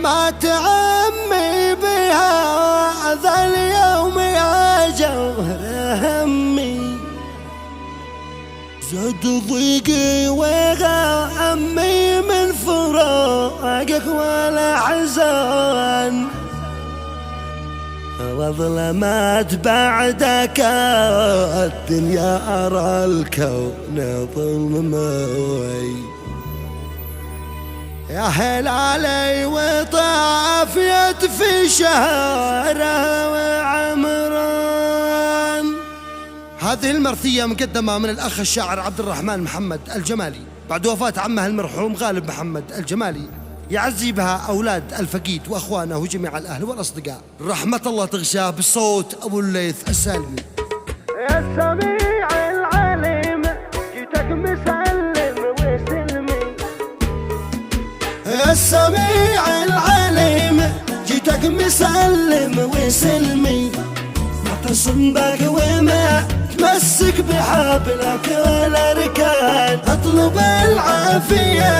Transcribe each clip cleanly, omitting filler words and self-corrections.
مات عمي بها ذا اليوم يا جوهر همي، زاد ضيقي وغمي من فراقك والأحزان، وظلمات بعدك الدنيا أرى الكون ظلمي. يا هلالي وطافيت في شهرها وعمران. هذه المرثية مقدمة من الأخ الشاعر عبد الرحمن محمد الجمالي بعد وفاة عمه المرحوم غالب محمد الجمالي، يعزي بها أولاد الفقيد وأخوانه وجميع الأهل والأصدقاء. رحمة الله تغشاه بالصوت أبو الليث السالمي. يا السميع العليم جيتك مسلم وسلمي، يا السميع العليم جيتك مسلم وسلمي، معتصم بك وما تمسك بحبلك والأركان، اطلب العافية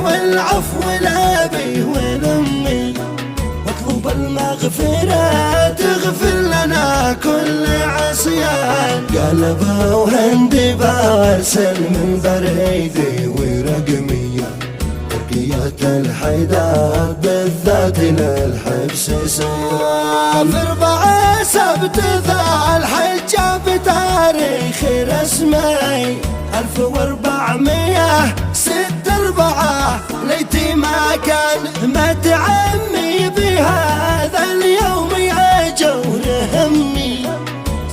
والعفو لأبي ولأمي، واطلب المغفرة تغفر لنا كل عصيان. قلبه وهندي بارسل من بريدي ورقمية، بقية الحيدر بالذات للحبس سافر بعد سبت ذا الحجة بتاريخ رسمي 1404 ليتي ما كان مات عمي بهذا اليوم يا جور همي،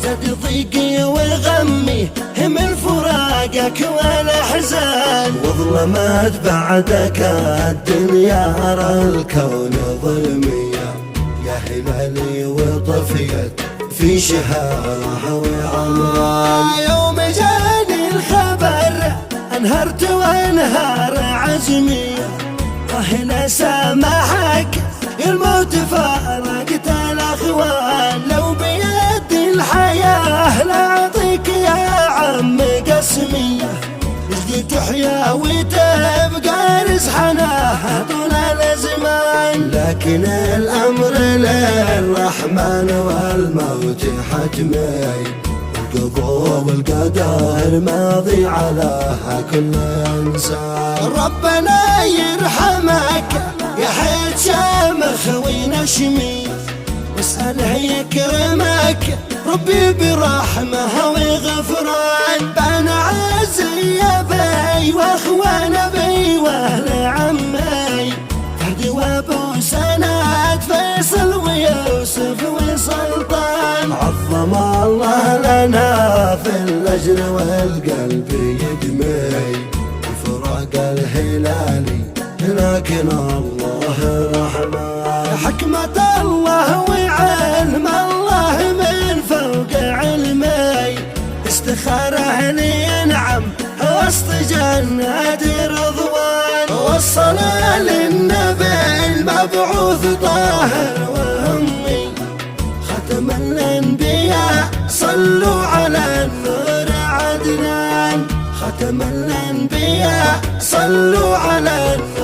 زاد ضيقي وغمي من فراقك والأحزان، وظلمات بعدك الدنيا أرى الكون ظلمية. يا هلالي وطفيت في شهرها وعمران، يوم جاني الخبر انهرت وانهار عزمي، وهنا سامحك الموت فارقت الأخوان، لو بيدي الحياة لاعطيك يا عم قسمي، جدي تحيا وتبقى رزحنا طول الزمان، لكن الأمر للرحمن والموت حتمي، القضاء والقدر ماضي على كل إنسان. ربنا يرحمك يا حيد شامخ ونشمي، واسأله يكرمك ربي برحمه وغفران، بنا عزي يا بي واخوان بي واهل عمي، فهدي وابو سند فيصل ويوسف وسلطان، عظم الله لنا في الأجر والقلب يدمي، بفراق الهلالي لكن الله رحمن، حكمة الله وعلم الله من فوق علمي، استخاره لينعم وسط جنات رضوان، وصلنا للنبي المبعوث طاهر وأمي، ختم الأنبياء صلوا على النور عدنان، ختم الأنبياء صلوا على النور